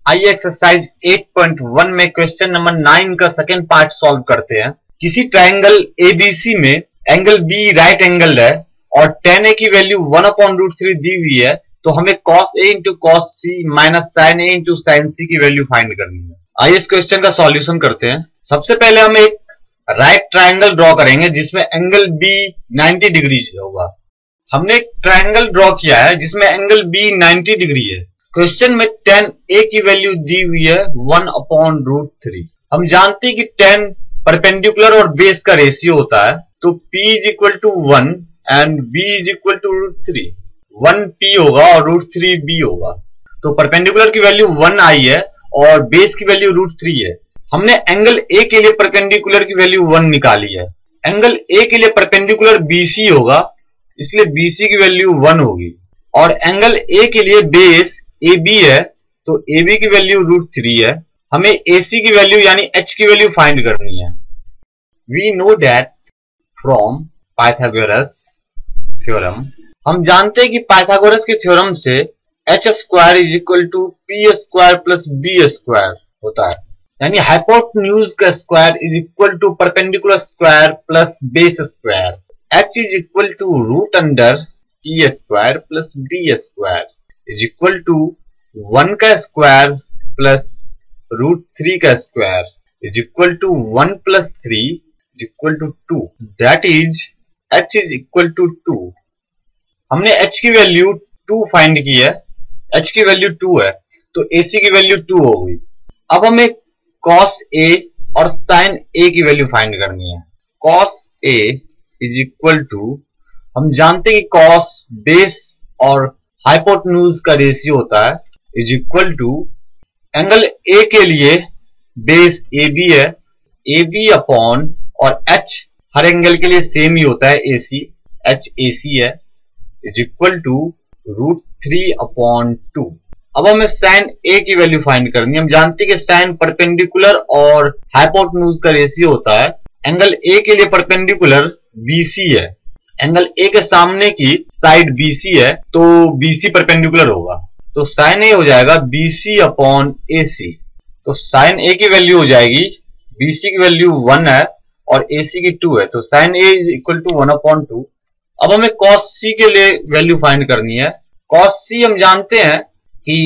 आइए एक्सरसाइज 8.1 में question number 9 का सेकेंड पार्ट सॉल्व करते हैं। किसी ट्राइंगल एबीसी में एंगल बी राइट एंगल है और tan a की वैल्यू 1/√3 दी हुई है, तो हमें cos a into cos c minus sin a into sin c की वैल्यू फाइंड करनी है। आइए इस क्वेश्चन का सॉल्यूशन करते हैं। सबसे पहले हम एक राइट ट्राइंगल ड्रॉ करेंगे जिसमें एंगल बी 90 डिग्री होगा। हमने एक ट्राइंगल ड्रॉ किया है जिसमें एंगल बी 90 डिग्री है। क्वेश्चन में tan a की वैल्यू दी हुई है 1/√3। हम जानते हैं कि tan परपेंडिकुलर और बेस का रेशियो होता है, तो p is equal to 1 and b is equal to √3। 1 p होगा और √3 b होगा। तो परपेंडिकुलर की वैल्यू 1 आई है और बेस की वैल्यू √3 है। हमने एंगल a के लिए परपेंडिकुलर की वैल्यू 1 निकाली है। एंगल a के लिए परपेंडिकुलर BC होगा, इसलिए BC की वैल्यू 1 होगी। और एंगल a के लिए बेस AB है, तो AB की वैल्यू √3 है। हमें AC की वैल्यू यानी h की वैल्यू फाइंड करनी है। We know that from Pythagoras theorem, हम जानते हैं कि पाइथागोरस के थ्योरम से h square is equal to p square plus b square होता है, यानी हाइपोटेन्यूज का square is equal to perpendicular square plus base square. h is equal to root under p square plus b square is equal to 1 का square plus √3 का square is equal to 1 plus 3 is equal to 2। That is h is equal to 2। हमने h की value 2 find की है, h की value 2 है, तो AC की वैल्यू 2 होगी। अब हमें cos A और sin A की वैल्यू फाइंड करनी है। cos A is equal to, हम जानते हैं कि cos बेस और हाइपोटेन्यूज का रेशियो होता है, is equal to angle A के लिए बेस AB है, AB अपॉन और H हर एंगल के लिए सेम ही होता है AC, H AC है, इज इक्वल टू √3/2। अब हमें sin A की वैल्यू फाइंड करनी है। हम जानते हैं कि sin परपेंडिकुलर और हाइपोटेन्यूज का रेशियो होता है। एंगल A के लिए परपेंडिकुलर BC है, एंगल A के सामने की साइड BC है, तो BC परपेंडिकुलर होगा, तो sin A हो जाएगा BC अपॉन AC। तो sin A की वैल्यू हो जाएगी, BC की वैल्यू 1 है और AC की 2 है, तो sin A is equal to 1/2। अब हमें cos C के लिए वैल्यू फाइंड करनी है। cos C हम जानते हैं कि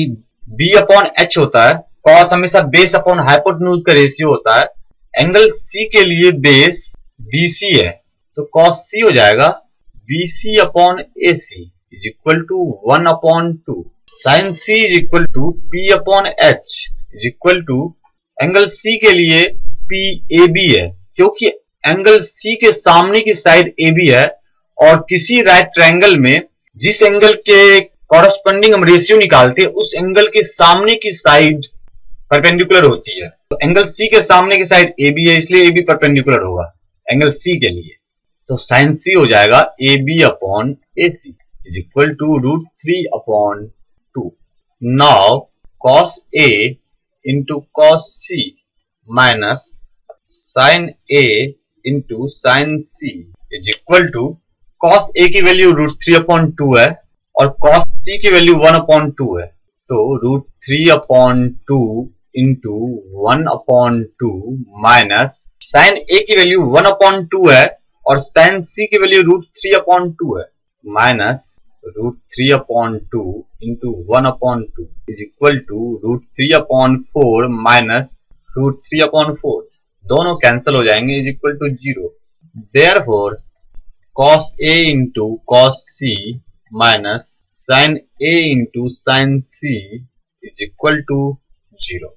B अपॉन H होता है। cos हमेशा बेस अपॉन हाइपोटेन्यूज का रेशियो होता है। एंगल C के लिए बेस BC है, तो cos C हो जाएगा BC upon AC is equal to 1/2। sin C is equal to P upon H is equal to, angle C के लिए PAB है, क्योंकि एंगल C के सामने की साइड AB है और किसी राइट ट्रायंगल में जिस एंगल के कॉरस्पॉन्डिंग हम रेशियो निकालते हैं उस एंगल के सामने की साइड परपेंडिकुलर होती है। तो एंगल C के सामने की साइड AB है, इसलिए AB परपेंडिकुलर होगा एंगल C के लिए। तो sin C हो जाएगा AB upon AC is equal to √3/2। Now cos A into cos C minus sin A into sin C is equal to, cos A की value √3/2 है और cos C की वैल्यू 1/2 है, तो √3/2 इंटू 1/2 माइनस sin A की value 1/2 है और sin C की वैल्यू √3/2 है, minus √3/2 into 1/2 is equal to √3/4 minus √3/4। दोनों कैंसिल हो जाएंगे, is equal to 0। Therefore cos A into cos C minus sin A into sin C is equal to 0।